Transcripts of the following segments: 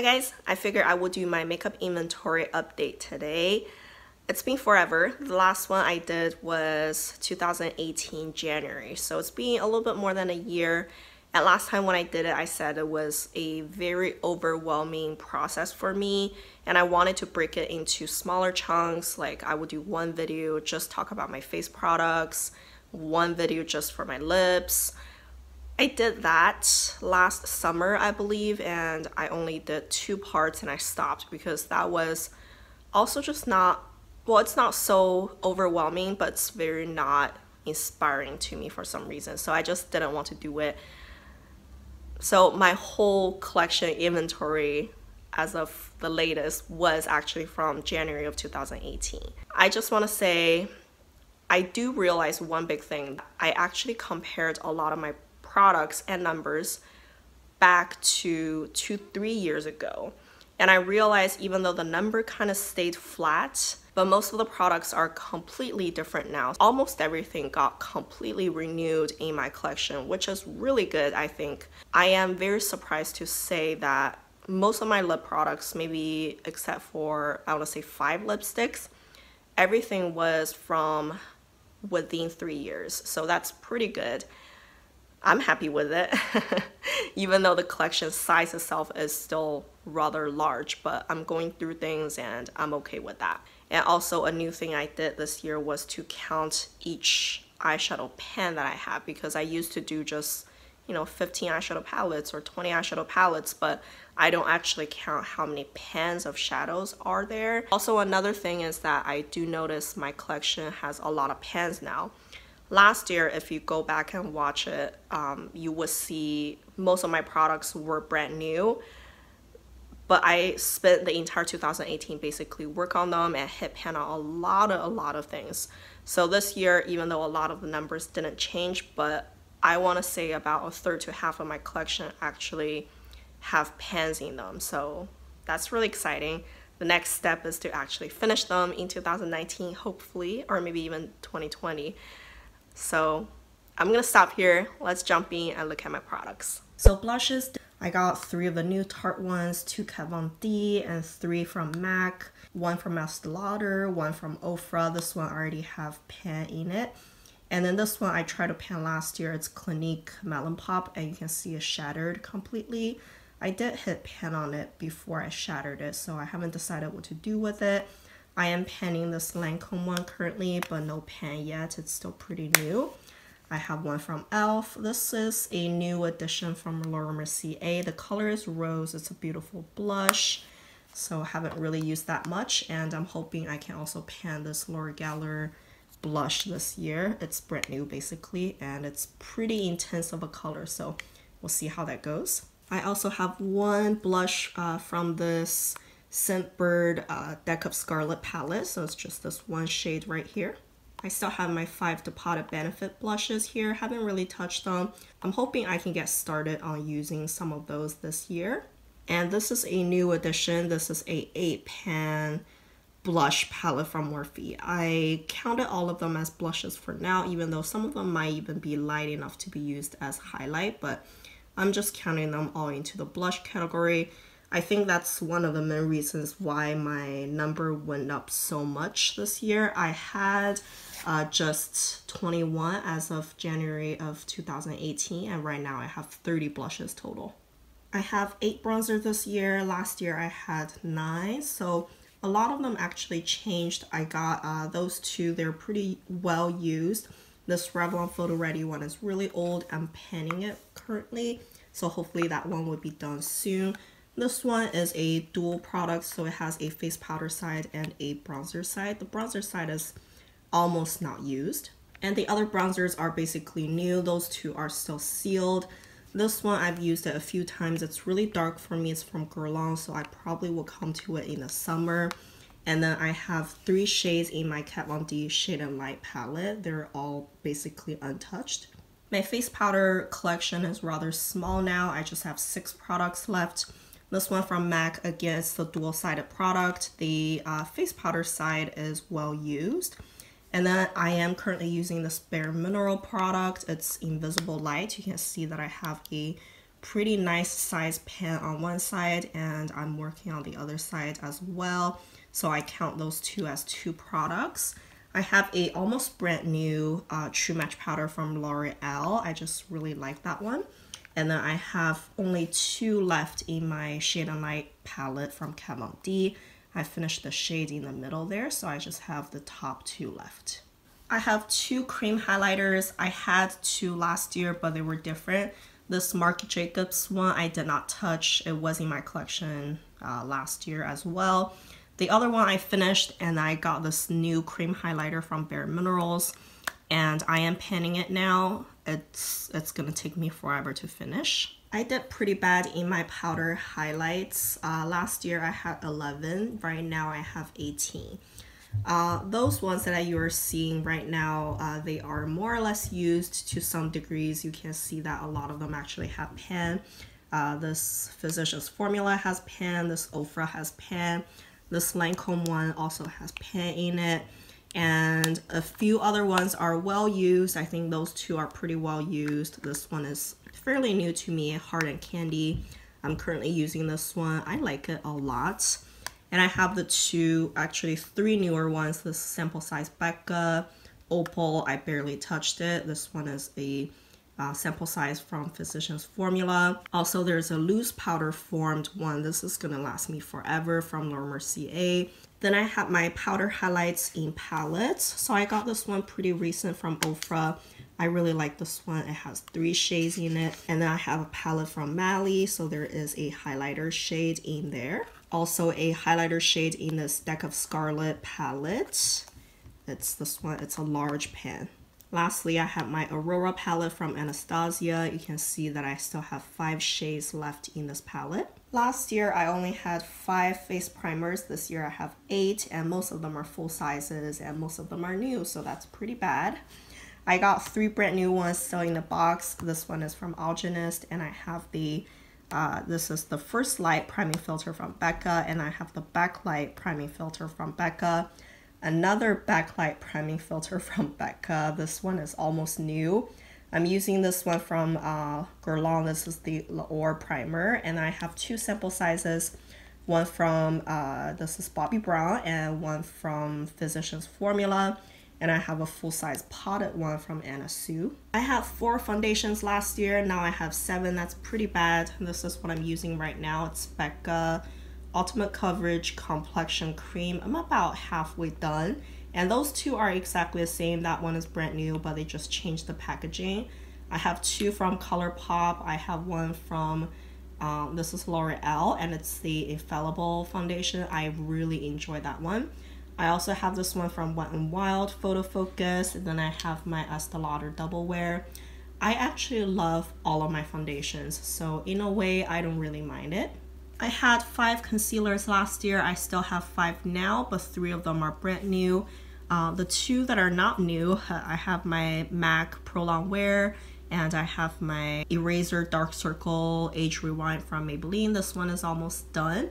Hi guys, I figured I would do my makeup inventory update today. It's been forever. The last one I did was 2018 January, so it's been a little bit more than a year. And last time when I did it, I said it was a very overwhelming process for me, and I wanted to break it into smaller chunks. Like I would do one video just talk about my face products, one video just for my lips. I did that last summer, I believe, and I only did 2 parts and I stopped because that was also just not, well, it's not so overwhelming, but it's very not inspiring to me for some reason. So I just didn't want to do it. So my whole collection inventory as of the latest was actually from January of 2018. I just want to say, I do realize one big thing. I actually compared a lot of my products and numbers back to 2-3 years ago, and I realized even though the number kind of stayed flat, but most of the products are completely different now. Almost everything got completely renewed in my collection, which is really good. I think I am very surprised to say that most of my lip products, maybe except for I want to say 5 lipsticks, everything was from within 3 years, so that's pretty good. I'm happy with it, even though the collection size itself is still rather large, but I'm going through things and I'm okay with that. And also a new thing I did this year was to count each eyeshadow pan that I have, because I used to do just, 15 eyeshadow palettes or 20 eyeshadow palettes, but I don't actually count how many pans of shadows are there. Also, another thing is that I do notice my collection has a lot of pans now. Last year, if you go back and watch it, you would see most of my products were brand new, but I spent the entire 2018 basically work on them and hit pan on a lot of things. So this year, even though a lot of the numbers didn't change, but I want to say about a third to half of my collection actually have pans in them. So that's really exciting. The next step is to actually finish them in 2019, hopefully, or maybe even 2020. So I'm gonna stop here. Let's jump in and look at my products. So blushes, I got 3 of the new Tarte ones, 2 Kat Von D and 3 from MAC, 1 from Estee Lauder, 1 from Ofra. This one already have pan in it. And then this one I tried to pan last year. It's Clinique Melon Pop, and you can see it shattered completely. I did hit pan on it before I shattered it, so I haven't decided what to do with it. I am panning this Lancome one currently, but no pan yet. It's still pretty new. I have one from e.l.f. This is a new addition from Laura Mercier. The color is rose. It's a beautiful blush, so I haven't really used that much. And I'm hoping I can also pan this Laura Geller blush this year. It's brand new basically, and it's pretty intense of a color, so we'll see how that goes. I also have one blush from this Scentbird Deck of Scarlet palette, so it's just this one shade right here. I still have my 5 Depotted Benefit blushes here, haven't really touched them. I'm hoping I can get started on using some of those this year. And this is a new addition. This is a 8-pan blush palette from Morphe. I counted all of them as blushes for now, even though some of them might even be light enough to be used as highlight, but I'm just counting them all into the blush category. I think that's one of the main reasons why my number went up so much this year. I had just 21 as of January of 2018, and right now I have 30 blushes total. I have 8 bronzers this year. Last year I had 9, so a lot of them actually changed. I got those 2, they're pretty well used. This Revlon Photo Ready one is really old. I'm panning it currently, so hopefully that one will be done soon. This one is a dual product, so it has a face powder side and a bronzer side. The bronzer side is almost not used. And the other bronzers are basically new. Those 2 are still sealed. This one I've used it a few times. It's really dark for me. It's from Guerlain, so I probably will come to it in the summer. And then I have 3 shades in my Kat Von D Shade and Light palette. They're all basically untouched. My face powder collection is rather small now. I just have 6 products left. This one from MAC, again, it's the dual-sided product. The face powder side is well used. And then I am currently using this Bare Mineral product. It's Invisible Light. You can see that I have a pretty nice size pen on one side, and I'm working on the other side as well. So I count those two as two products. I have a almost brand new True Match powder from L'Oreal. I just really like that one. And then I have only two left in my Shade and Light palette from Kat Von D. I finished the shade in the middle there, so I just have the top two left. I have two cream highlighters. I had two last year, but they were different. This Marc Jacobs one I did not touch. It was in my collection last year as well. The other one I finished, and I got this new cream highlighter from Bare Minerals, and I am panning it now. It's gonna take me forever to finish. I did pretty bad in my powder highlights. Last year I had 11, right now I have 18. Those ones that you are seeing right now, they are more or less used to some degrees. You can see that a lot of them actually have pan. This Physicians Formula has pan, this Ofra has pan, this Lancome one also has pan in it, and a few other ones are well used. I think those two are pretty well used. This one is fairly new to me, Hard and Candy. I'm currently using this one. I like it a lot. And I have the two, actually three newer ones. This Sample Size Becca, Opal, I barely touched it. This one is a sample size from Physicians Formula. Also, there's a loose powder formed one. This is gonna last me forever from Laura Mercier. Then I have my powder highlights in palettes. So I got this one pretty recent from Ofra. I really like this one. It has 3 shades in it. And then I have a palette from Mally. So there is a highlighter shade in there. Also a highlighter shade in this Deck of Scarlet palette. It's this one, it's a large pan. Lastly, I have my Aurora palette from Anastasia. You can see that I still have 5 shades left in this palette. Last year, I only had 5 face primers. This year, I have 8, and most of them are full sizes, and most of them are new, so that's pretty bad. I got 3 brand new ones still in the box. This one is from Algenist, and I have the, this is the First Light priming filter from Becca, and I have the Backlight priming filter from Becca. Another backlight priming filter from Becca. This one is almost new. I'm using this one from Guerlain. This is the L'Or primer, and I have 2 sample sizes. One from, this is Bobbi Brown, and one from Physicians Formula. And I have a full-size potted one from Anna Sue. I had 4 foundations last year. Now I have 7. That's pretty bad. This is what I'm using right now. It's Becca Ultimate Coverage Complexion Cream. I'm about halfway done, and those 2 are exactly the same. That one is brand new, but they just changed the packaging. I have 2 from ColourPop. I have one from this is L'Oreal, and it's the Infallible foundation. I really enjoy that one. I also have this one from Wet n Wild Photo Focus, and then I have my Estee Lauder Double Wear. I actually love all of my foundations, so in a way I don't really mind it. I had 5 concealers last year. I still have 5 now, but 3 of them are brand new. The 2 that are not new, I have my MAC Pro Long Wear, and I have my Eraser Dark Circle Age Rewind from Maybelline. This one is almost done.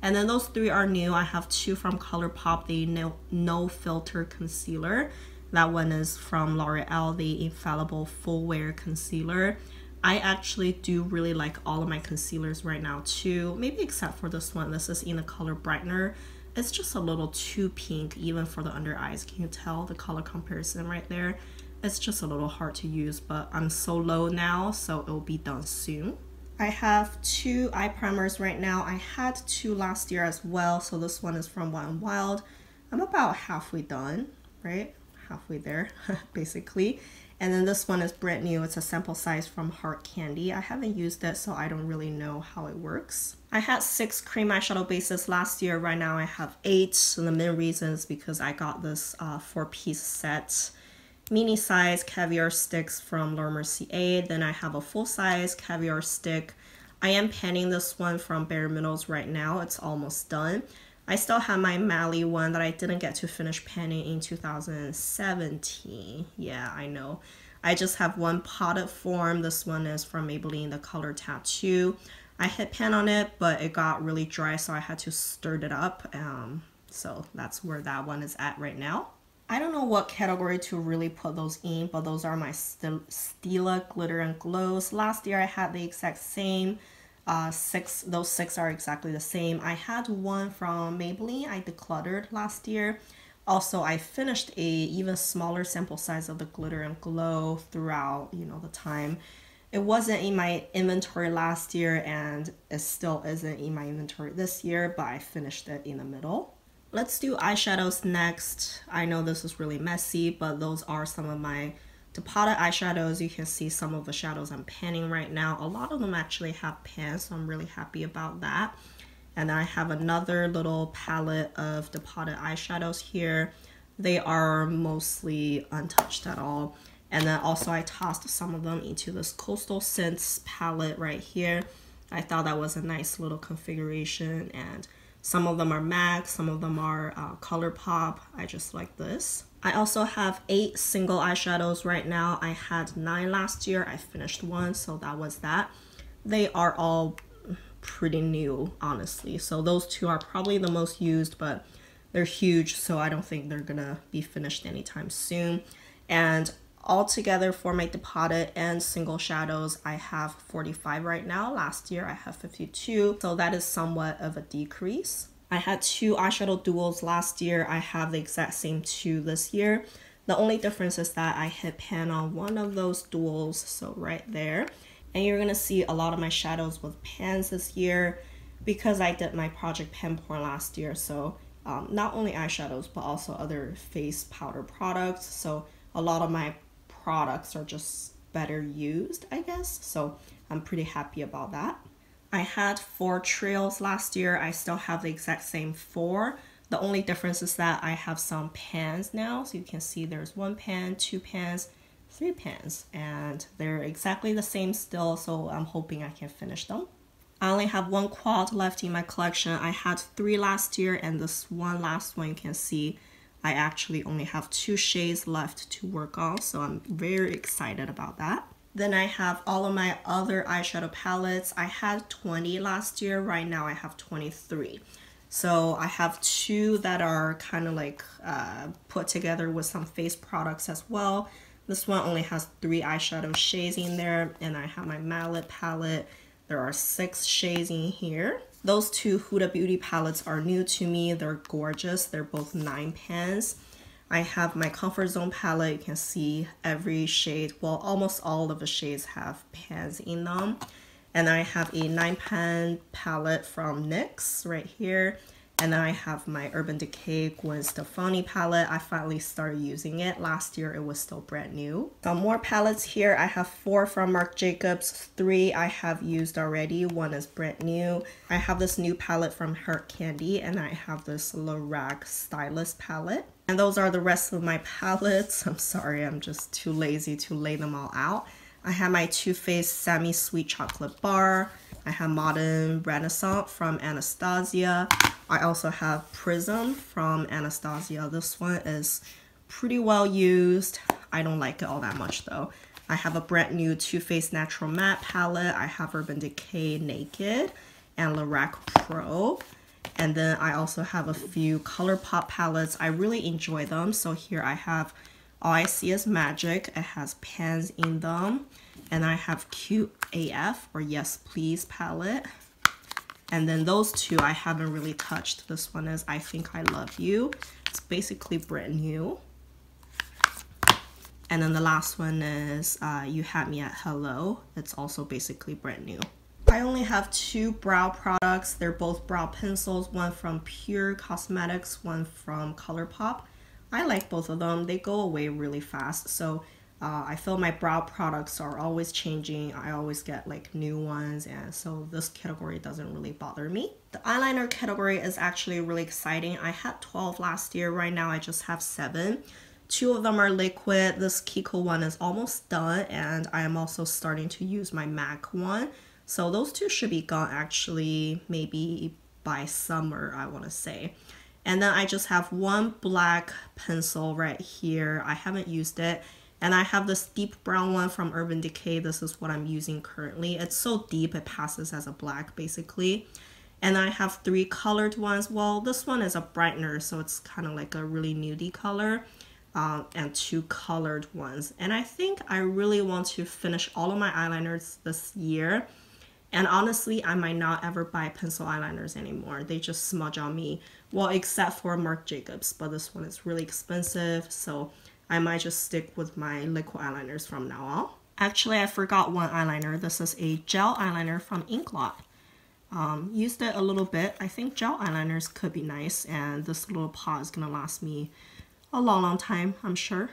And then those 3 are new. I have 2 from ColourPop, the No Filter Concealer. That one is from L'Oreal, the Infallible Full Wear Concealer. I actually do really like all of my concealers right now too, maybe except for this one. This is in the color Brightener. It's just a little too pink, even for the under eyes. Can you tell the color comparison right there? It's just a little hard to use, but I'm so low now, so it'll be done soon. I have 2 eye primers right now. I had 2 last year as well, so this one is from Wet n Wild. I'm about halfway done, right? Halfway there, basically. And then this one is brand new. It's a sample size from Hard Candy. I haven't used it, so I don't really know how it works. I had 6 cream eyeshadow bases last year. Right now I have 8. So the main reason is because I got this 4-piece set. Mini size caviar sticks from Laura Mercier. Then I have a full size caviar stick. I am panning this one from Bare Minerals right now. It's almost done. I still have my Mally one that I didn't get to finish panning in 2017. Yeah, I know. I just have one potted form. This one is from Maybelline, the color Tattoo. I hit pan on it, but it got really dry, so I had to stir it up. So that's where that one is at right now. I don't know what category to really put those in, but those are my Stila Glitter and Glows. Last year I had the exact same six. Those 6 are exactly the same. I had one from Maybelline I decluttered last year. Also, I finished a even smaller sample size of the Glitter and Glow throughout, you know, the time. It wasn't in my inventory last year and it still isn't in my inventory this year, but I finished it in the middle. Let's do eyeshadows next. I know this is really messy, but those are some of my deposit eyeshadows. You can see some of the shadows I'm panning right now. A lot of them actually have pans, so I'm really happy about that. And I have another little palette of deposit eyeshadows here. They are mostly untouched at all. And then also I tossed some of them into this Coastal Scents palette right here. I thought that was a nice little configuration, and some of them are MAC, some of them are ColourPop. I just like this. I also have 8 single eyeshadows right now. I had 9 last year. I finished 1, so that was that. They are all pretty new, honestly. So those 2 are probably the most used, but they're huge, so I don't think they're gonna be finished anytime soon. And altogether for my deposit and single shadows, I have 45 right now. Last year I have 52, so that is somewhat of a decrease. I had 2 eyeshadow duals last year. I have the exact same 2 this year. The only difference is that I hit pan on one of those duals, so right there. And you're gonna see a lot of my shadows with pans this year because I did my Project Pan Porn last year. So not only eyeshadows, but also other face powder products. So a lot of my products are just better used, I guess. So I'm pretty happy about that. I had 4 trails last year. I still have the exact same 4. The only difference is that I have some pans now. So you can see there's 1 pan, 2 pans, 3 pans, and they're exactly the same still. So I'm hoping I can finish them. I only have 1 quad left in my collection. I had 3 last year, and this one last one you can see I actually only have 2 shades left to work on, so I'm very excited about that. Then I have all of my other eyeshadow palettes. I had 20 last year. Right now I have 23. So I have 2 that are kind of like put together with some face products as well. This one only has 3 eyeshadow shades in there, and I have my mallet palette. There are 6 shades in here. Those 2 Huda Beauty palettes are new to me. They're gorgeous. They're both 9 pans. I have my Comfort Zone palette. You can see every shade, well, almost all of the shades have pans in them. And I have a 9 pan palette from NYX right here. And then I have my Urban Decay Gwen Stefani palette. I finally started using it. Last year it was still brand new. Some more palettes here. I have 4 from Marc Jacobs. 3 I have used already. 1 is brand new. I have this new palette from Heart Candy, and I have this Lorac Stylist palette. And those are the rest of my palettes. I'm sorry, I'm just too lazy to lay them all out. I have my Too Faced Semi Sweet Chocolate Bar. I have Modern Renaissance from Anastasia. I also have Prism from Anastasia. This one is pretty well used. I don't like it all that much though. I have a brand new Too Faced Natural Matte palette. I have Urban Decay Naked and Lorac Pro. And then I also have a few ColourPop palettes. I really enjoy them. So here I have All I See Is Magic. It has pans in them. And I have Cute AF or Yes Please palette. And then those 2 I haven't really touched. This one is I Think I Love You. It's basically brand new. And then the last one is You Had Me at Hello. It's also basically brand new. I only have 2 brow products. They're both brow pencils, one from Pure Cosmetics, one from ColourPop. I like both of them. They go away really fast. So I feel my brow products are always changing. I always get like new ones, and so this category doesn't really bother me. The eyeliner category is actually really exciting. I had 12 last year. Right now I just have 7. 2 of them are liquid. This Kiko one is almost done, and I am also starting to use my MAC one. So those 2 should be gone actually maybe by summer, I want to say. And then I just have 1 black pencil right here. I haven't used it. And I have this deep brown one from Urban Decay. This is what I'm using currently. It's so deep it passes as a black basically. And I have 3 colored ones. Well, this one is a brightener, so it's kind of like a really nudie color. and 2 colored ones. And I think I really want to finish all of my eyeliners this year. And honestly, I might not ever buy pencil eyeliners anymore. They just smudge on me. Well, except for Marc Jacobs, but this one is really expensive, so I might just stick with my liquid eyeliners from now on. Actually, I forgot one eyeliner. This is a gel eyeliner from Inklot. Used it a little bit. I think gel eyeliners could be nice, and this little pot is gonna last me a long time, I'm sure.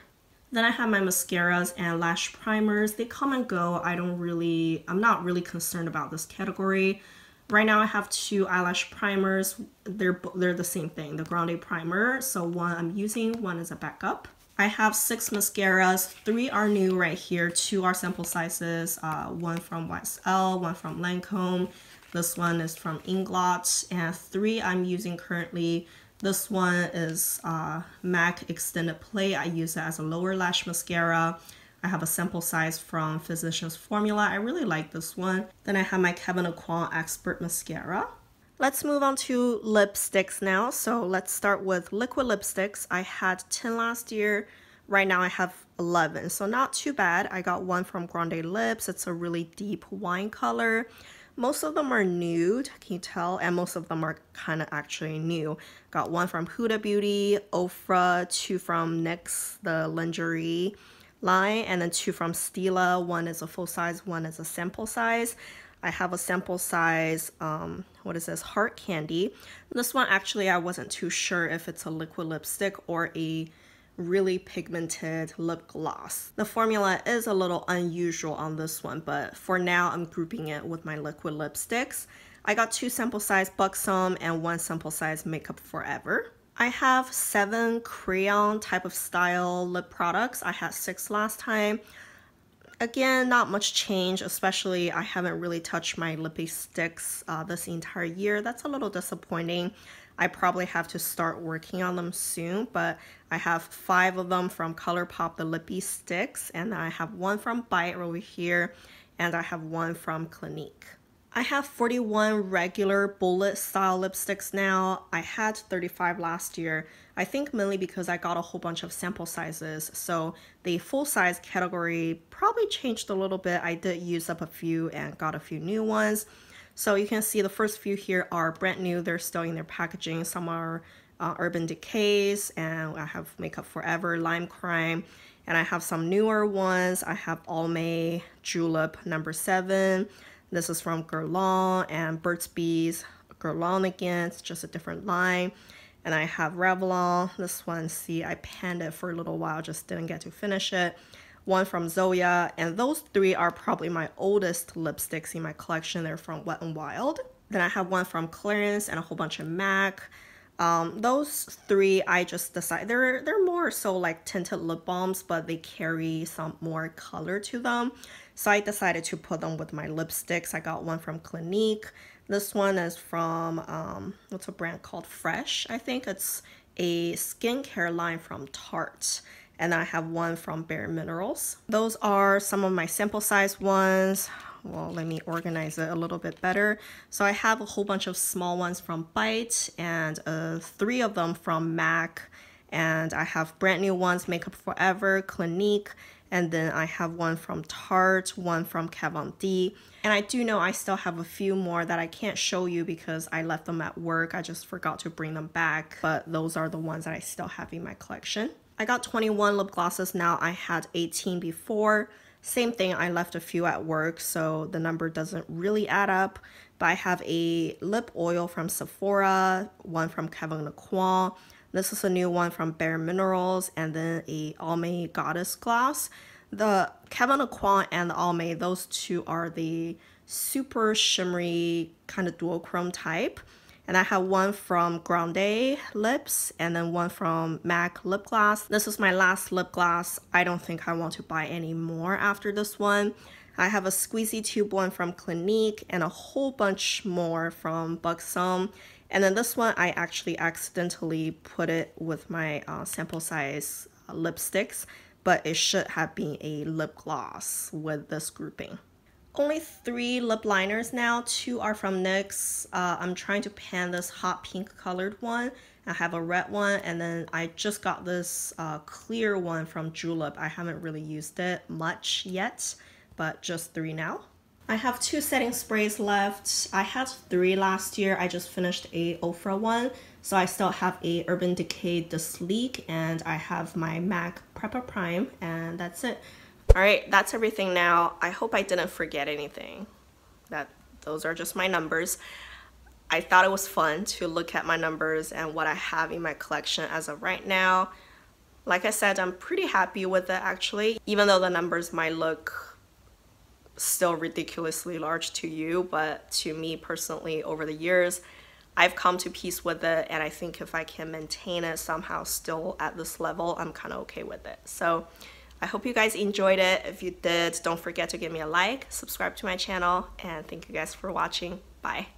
Then I have my mascaras and lash primers. They come and go. I'm not really concerned about this category. Right now I have 2 eyelash primers. They're the same thing, the Grande primer. So one I'm using, one is a backup. I have 6 mascaras. 3 are new right here. 2 are sample sizes. One from YSL, one from Lancome. This one is from Inglot, and 3 I'm using currently. This one is MAC Extended Play. I use it as a lower lash mascara. I have a sample size from Physicians Formula. I really like this one. Then I have my Kevyn Aucoin Expert Mascara. Let's move on to lipsticks now. So let's start with liquid lipsticks. I had 10 last year. Right now I have 11, so not too bad. I got one from Grande Lips. It's a really deep wine color. Most of them are nude, can you tell? And most of them are kind of actually new. Got one from Huda Beauty, Ofra, 2 from NYX, the lingerie line, and then 2 from Stila. One is a full size, one is a sample size. I have a sample size, what is this, Heart Candy. This one actually I wasn't too sure if it's a liquid lipstick or a really pigmented lip gloss. The formula is a little unusual on this one, but for now I'm grouping it with my liquid lipsticks. I got 2 sample size Buxom and 1 sample size Makeup Forever. I have 7 crayon type of style lip products. I had 6 last time. Again, not much change, especially I haven't really touched my lippy sticks this entire year. That's a little disappointing. I probably have to start working on them soon, but I have 5 of them from ColourPop, the lippy sticks, and I have 1 from Bite over here, and I have 1 from Clinique. I have 41 regular bullet style lipsticks now. I had 35 last year. I think mainly because I got a whole bunch of sample sizes, so the full size category probably changed a little bit. I did use up a few and got a few new ones. So you can see the first few here are brand new. They're still in their packaging. Some are Urban Decays, and I have Makeup Forever, Lime Crime, and I have some newer ones. I have Almay Julep number 7. This is from Guerlain, and Burt's Bees, Guerlain again. It's just a different line. And I have Revlon. This one, see, I panned it for a little while, just didn't get to finish it. 1 from Zoya, and those 3 are probably my oldest lipsticks in my collection. They're from Wet n Wild. Then I have 1 from Clarins and a whole bunch of MAC. Those 3 I just decided they're more so like tinted lip balms, but they carry some more color to them. So I decided to put them with my lipsticks. I got 1 from Clinique. This one is from what's a brand called Fresh, I think. It's a skincare line from Tarte. And I have 1 from Bare Minerals. Those are some of my sample size ones. Well, let me organize it a little bit better. So I have a whole bunch of small ones from Bite and 3 of them from MAC. And I have brand new ones, Makeup Forever, Clinique, and then I have 1 from Tarte, 1 from Kat Von D. And I do know I still have a few more that I can't show you because I left them at work. I just forgot to bring them back, but those are the ones that I still have in my collection. I got 21 lip glosses now. I had 18 before. Same thing, I left a few at work, so the number doesn't really add up. But I have a lip oil from Sephora, 1 from Kevyn Aucoin. This is a new one from Bare Minerals, and then a Almay Goddess gloss. The Kevyn Aucoin and the Almay, those 2 are the super shimmery kind of duochrome type. And I have 1 from Grande Lips and then 1 from MAC Lip Gloss. This is my last lip gloss. I don't think I want to buy any more after this one. I have a squeezy tube one from Clinique and a whole bunch more from Buxom. And then this one, I actually accidentally put it with my sample size lipsticks, but it should have been a lip gloss with this grouping. only 3 lip liners now. 2 are from NYX. I'm trying to pan this hot pink colored one. I have a red one, and then I just got this clear one from Julep. I haven't really used it much yet, but just 3 now. I have 2 setting sprays left. I had 3 last year. I just finished a Ofra one. So I still have a Urban Decay The Sleek, and I have my MAC Prepper Prime, and that's it. All right, that's everything now. I hope I didn't forget anything. Those are just my numbers. I thought it was fun to look at my numbers and what I have in my collection as of right now. Like I said, I'm pretty happy with it actually, even though the numbers might look still ridiculously large to you, but to me personally, over the years, I've come to peace with it, and I think if I can maintain it somehow still at this level, I'm kind of okay with it. So I hope you guys enjoyed it. If you did, don't forget to give me a like, subscribe to my channel, and thank you guys for watching. Bye.